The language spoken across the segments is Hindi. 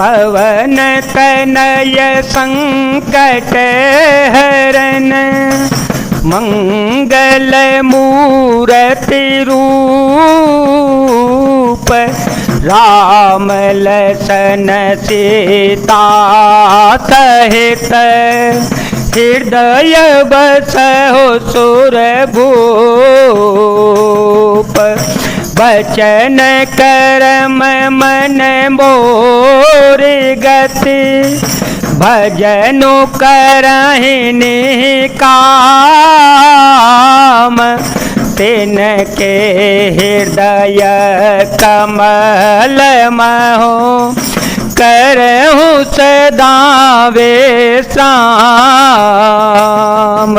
पवन तनय संकट हरन, मंगल मूर्ति रूप, राम लसन सीता सहित, हृदय बसहु सुरभूप। बचन करम मन मोर गति, भजनु करहि निकाम, तिनके हृदय कमल महु, करहु सदा विश्राम।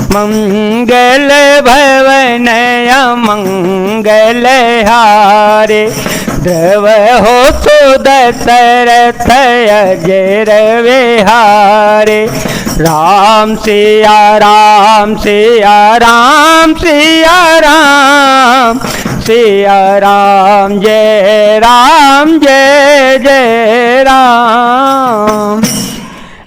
मंगल भवन अमंगल हारे, ध्रुव हो सो दशरथ अजर विहारे। राम सिया राम सिया राम सिया राम, सिया राम जय जय राम।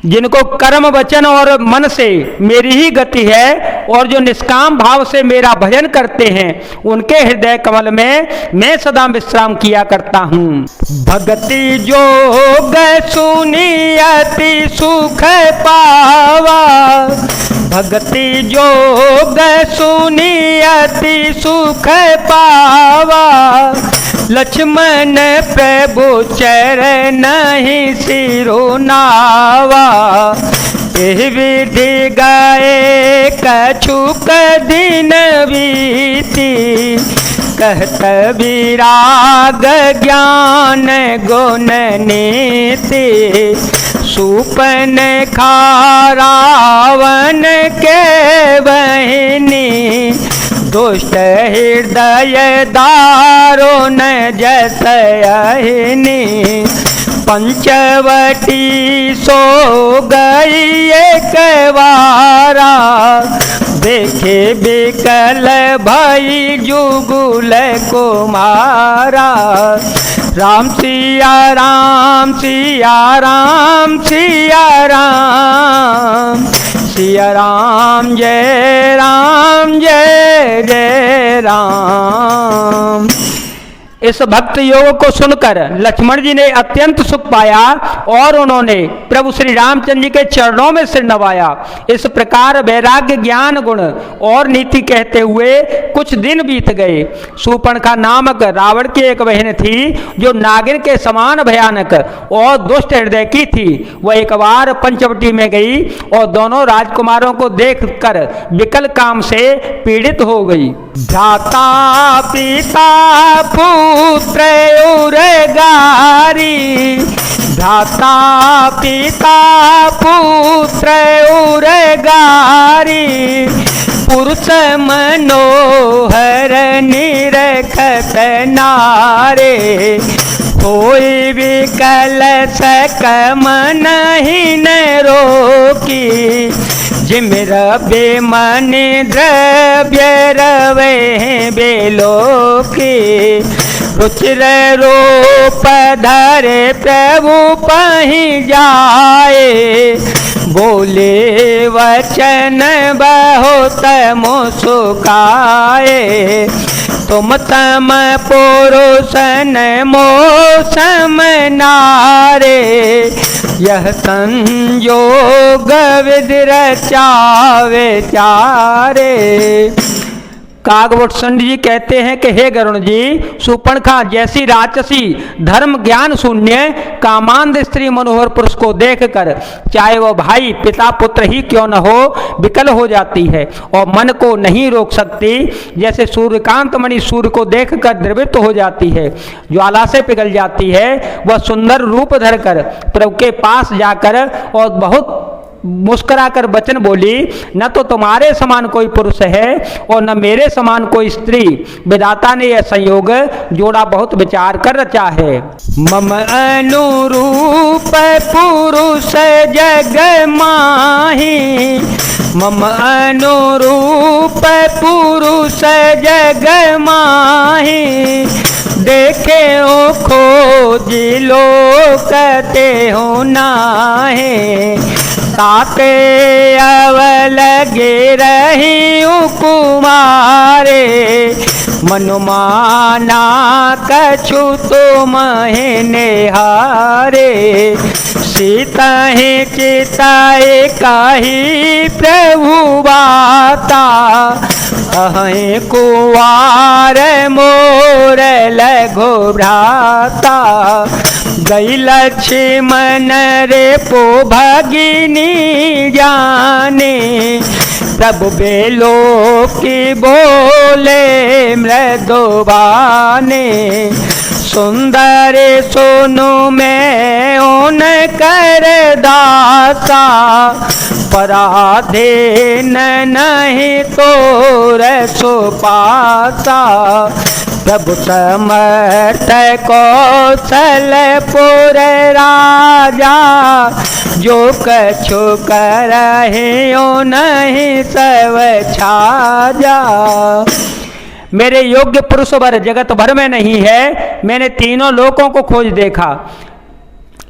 जिनको कर्म वचन और मन से मेरी ही गति है और जो निष्काम भाव से मेरा भजन करते हैं, उनके हृदय कमल में मैं सदा विश्राम किया करता हूँ। भक्ति जोग सुनी अति सुख पावा, भक्ति जोग सुनी अति सुख पावा, लक्ष्मण प्रभु चरण ही सिरुनावा। एह विधि गाए कछुक दिन बीती, कहत विराग ज्ञान गुण नीति। सुपन रावण के बहिनी, दुष्ट हृदय दारुण जस अहिनी। पंचवटी सो गई एक बारा, देखे बिकल भई जुगुल कुमारा। राम सिया राम सिया राम सिया राम, सिया राम जय जय राम। इस भक्त योग को सुनकर लक्ष्मण जी ने अत्यंत सुख पाया और उन्होंने प्रभु श्री रामचंद्र जी के चरणों में सिर नवाया। इस प्रकार वैराग्य ज्ञान गुण और नीति कहते हुए कुछ दिन बीत गए। शूर्पणखा नामक रावण की एक बहन थी जो नागिन के समान भयानक और दुष्ट हृदय की थी। वह एक बार पंचवटी में गई और दोनों राजकुमारों को देखकर विकल काम से पीड़ित हो गई। भ्राता पिता पुत्र उरगारी, भ्राता पिता पुत्र उरगारी। पुरुष मनोहर निरखत नारे, होई विकल सकम नहीं न रोकी। जिमिर बेमन द्रव्य रवे बेलोकी। रुचिर रूप धरे प्रभु पहि जाए, बोले वचन बहुत मुस्काए। तुम तम पुरुषन मोसम नारे, यह संयोग विधि रचावे चारे। कागभूषण जी कहते हैं कि हे गरुण जी, शूर्पणखा जैसी राक्षसी धर्म ज्ञान शून्य कामांध स्त्री मनोहर पुरुष को देखकर चाहे वह भाई पिता पुत्र ही क्यों न हो विकल हो जाती है और मन को नहीं रोक सकती। जैसे सूर्यकांत मणि सूर्य को देखकर द्रवित हो जाती है, ज्वाला से पिघल जाती है, वह सुंदर रूप धरकर प्रभु के पास जाकर और बहुत मुस्कुराकर वचन बोली, न तो तुम्हारे समान कोई पुरुष है और न मेरे समान कोई स्त्री। विधाता ने यह संयोग जोड़ा बहुत विचार कर रचा है। मम अनुरूप पुरुष जग माही, मम अनुरूप पुरुष जग माही। देखे हो खोज लो कहते हो नाहे, ताते अवलगे रही कुमारे, मनुमाना कछु तो महीने हारे, सीता ही चिताए काही प्रभु बाता, अहें कुवार मोर लगो भ्राता, गई लक्ष्मण रे पो भगिनी जाने, प्रभु बेलो की बोले मृदुबाने, सुंदर सोनु में ओन कर दासा, पराधीन नहीं तोर सुपासा, प्रभु समर्थ कौशलपुर राजा, जो कछु करहे ओ नहीं सब छाजा। मेरे योग्य पुरुष वर जगत भर में नहीं है, मैंने तीनों लोकों को खोज देखा,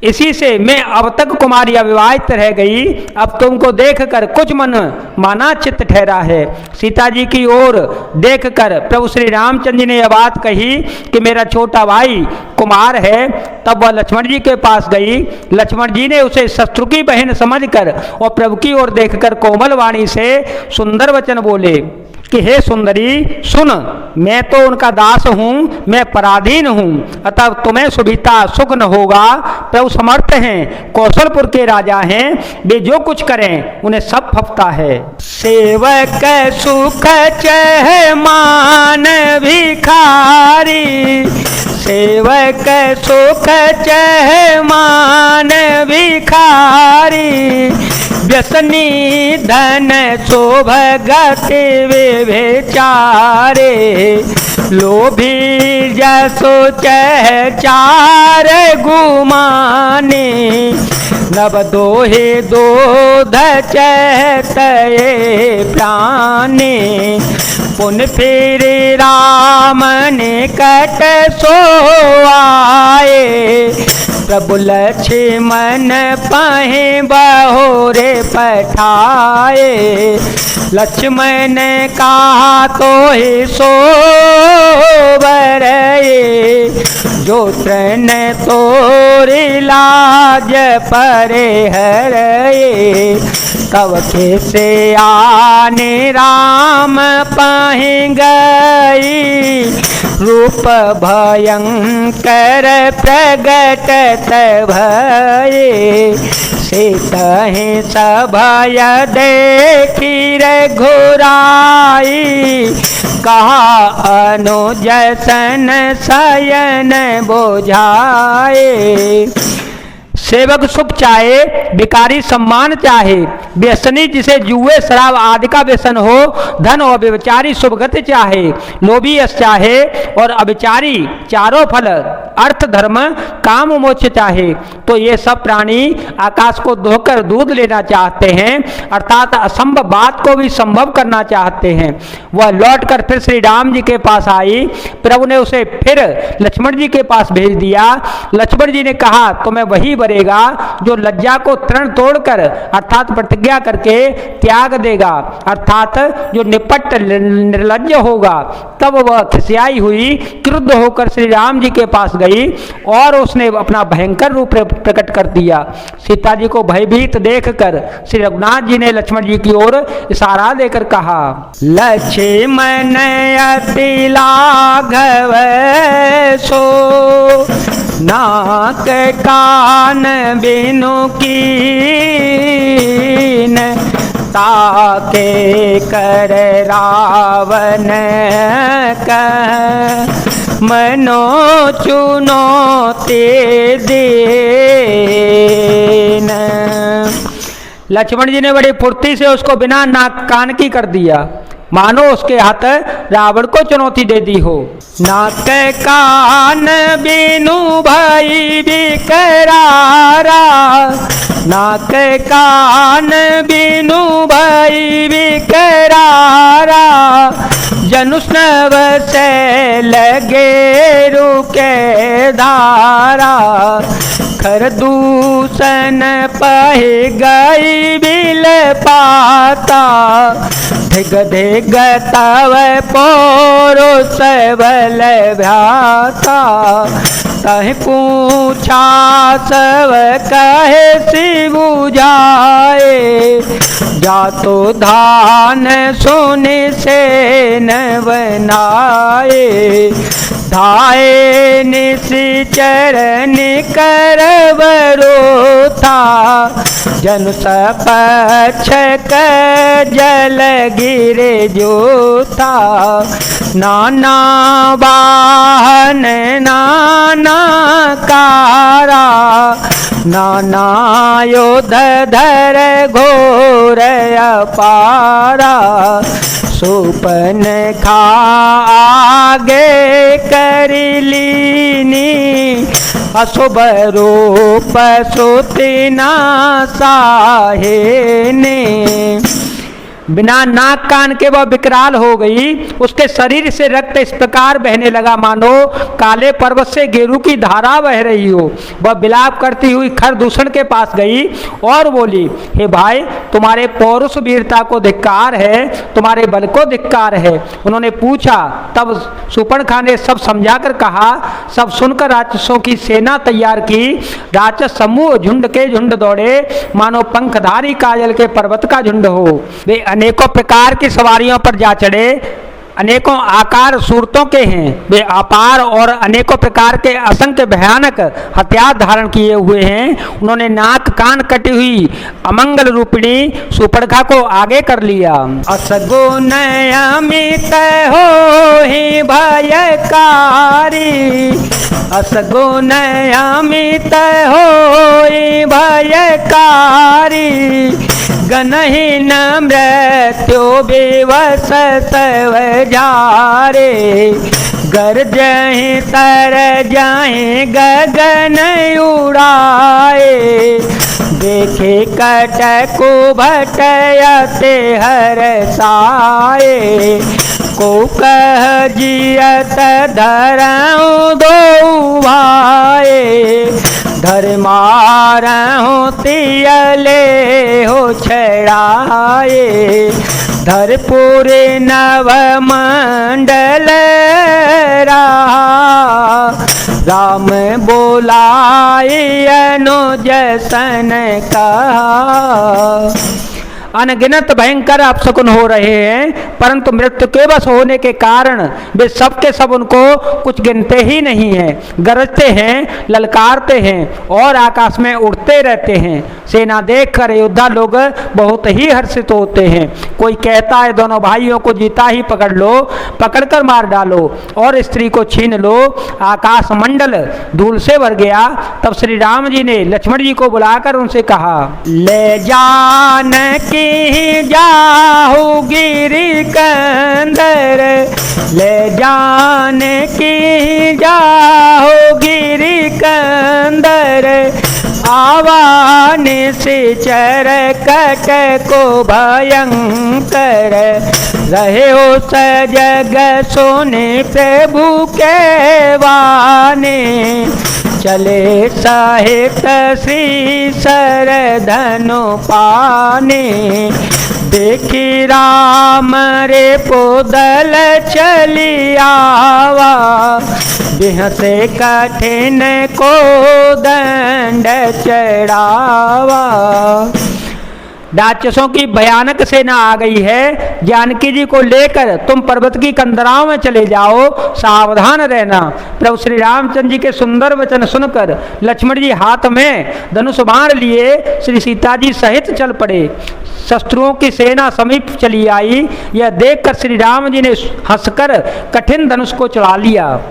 इसी से मैं अब तक कुमारी अविवाहित रह गई, अब तुमको देखकर कुछ मन माना चित्त ठहरा है। सीता जी की ओर देखकर प्रभु श्री रामचंद्र जी ने यह बात कही कि मेरा छोटा भाई कुमार है। तब वह लक्ष्मण जी के पास गई, लक्ष्मण जी ने उसे शत्रु की बहन समझकर और प्रभु की ओर देखकर कोमल वाणी से सुंदर वचन बोले कि हे सुंदरी सुन, मैं तो उनका दास हूँ, मैं पराधीन हूँ, अतः तुम्हें सुविधा सुख न होगा। प्रभु समर्थ हैं, कौशलपुर के राजा हैं, वे जो कुछ करें उन्हें सब फपता है। सेवक सुख चह मान भिखारी, सेवक सुख चह मान भिखारी, व्यसनी धन शोभ गति बेचारे, लोभी जसो चह चार गुमाने, नव दोहे दूध चहतये प्राणे, पुन फिर राम निकट सो आए, प्रभु लक्ष्मण पहे बहोरे पठाए, लक्ष्मण कहा तो ही सो बरए, जो तृण तोरी लाज परे हरए, तब से आने राम पहि गई, रूप भयंकर प्रगट भये, सीतहि सभय देखी रघुराई, कहा अनुज सन शयन बुझाए। सेवक सुख चाहे, भिखारी सम्मान चाहे, व्यसनी जिसे जुए शराब आदि का व्यसन हो, धन और व्यभिचारी शुभ गति चाहे, लोभी यश चाहे और अभिचारी चारों फल अर्थ धर्म काम मोक्ष चाहे, तो ये सब प्राणी आकाश को धोकर दूध लेना चाहते हैं, अर्थात असंभव बात को भी संभव करना चाहते हैं। वह लौटकर फिर श्री राम जी के पास आई, प्रभु ने उसे फिर लक्ष्मण जी के पास भेज दिया। लक्ष्मण जी ने कहा तुम्हें वही बरेगा जो लज्जा को तृण तोड़कर अर्थात प्रतिज्ञा करके त्याग देगा, अर्थात जो निपट निर्लज्ज होगा। तब वह खिसियाई हुई, क्रुद्ध होकर श्री राम जी के पास गई और उसने अपना भयंकर रूप प्रकट कर दिया। सीता जी को भयभीत देखकर श्री रघुनाथ जी ने लक्ष्मण जी की ओर इशारा देकर कहा, लक्ष्मण अति लाघव सो, नाक कान बिनु कीन, ताके कर रावण कह, मनो चुनो ते देन। लक्ष्मण जी ने बड़ी फुर्ती से उसको बिना नाक कान की कर दिया, मानो उसके हाथ रावण को चुनौती दे दी हो। नाक कान बिनु भाई बिकरारा, नाक कान बिनु भाई बिकरारा, जनुष नभ से लगे रुके धारा, खर दूषण पह गई बिल पाता, धिग धिग तव पौरुष बल भ्राता, तह पूछा सब कहे सी बुझाए, जातो धान सोने से न बनाए, धाये निश्चरण कर बरोथा, जन सपक्ष जल गिरे जोथा, नाना वाहन नाना कारा, नाना योध धर घोर अपारा, सुपन खा आगे कर लीनी, अशुभ रूप सुति ना साहेने। बिना नाक कान के वह विकराल हो गई, उसके शरीर से रक्त इस प्रकार बहने लगा मानो काले पर्वत से गेरू की धारा बह रही हो। वह विलाप करती हुई खरदूषण के पास गई और बोली, हे भाई, तुम्हारे पौरुष वीरता को धिक्कार है, तुम्हारे बल को धिक्कार है। उन्होंने पूछा, तब शूर्पणखा ने सब समझाकर कहा। सब सुनकर राक्षसों की सेना तैयार की। राक्षस समूह झुंड के झुंड दौड़े, मानो पंखधारी काजल के पर्वत का झुंड हो। वे अनेकों प्रकार की सवारियों पर जा चढ़े, अनेकों आकार सूरतों के हैं। वे अपार और अनेकों प्रकार के असंख्य भयानक हथियार धारण किए हुए हैं। उन्होंने नाक कान कटी हुई अमंगल रूपिणी शूर्पणखा को आगे कर लिया। असगुन अमित हो ही भयकारी, असगुन अमित हो ही भयकारी, गनहीन मृत्यु बेवस तव जारे, गरजहि तर जाहि गगन उड़ाए, देखे कटकु भटयते हरसाए, को कह जियत धरऊँ दो भाए, धर्मारहूँ तियले हो छड़ाए, धरपुरे नव मंडल रहा, राम बोलाई अनुज सन कहा। अनगिनत भयंकर अपशकुन हो रहे हैं, परंतु मृत्यु के वश होने के कारण वे सब के सब उनको कुछ गिनते ही नहीं हैं। गरजते हैं, ललकारते हैं और आकाश में उड़ते रहते हैं। सेना देखकर योद्धा लोग बहुत ही हर्षित होते हैं। कोई कहता है, दोनों भाइयों को जीता ही पकड़ लो, पकड़कर मार डालो और स्त्री को छीन लो। आकाश मंडल धूल से भर गया। तब श्री राम जी ने लक्ष्मण जी को बुलाकर उनसे कहा, ले जान की जाहु गिरि कंदर, ले जान की जाहु गिरि कंदर, आवान से चर कट को भयंकर, रहे हो सजग सोने प्रभु के वाने, चले साहित श्री सर धनु पाने, देखी राम रे पोदल चली आवा, बिहसे कठिन को दंड चढ़ावा। राक्षसों की भयानक सेना आ गई है। जानकी जी को लेकर तुम पर्वत की कंदराओं में चले जाओ, सावधान रहना। प्रभु श्री रामचंद्र जी के सुंदर वचन सुनकर लक्ष्मण जी हाथ में धनुष बाण लिए श्री सीता जी सहित चल पड़े। शत्रुओं की सेना समीप चली आई। यह देखकर श्री राम जी ने हंसकर कठिन धनुष को चढ़ा लिया।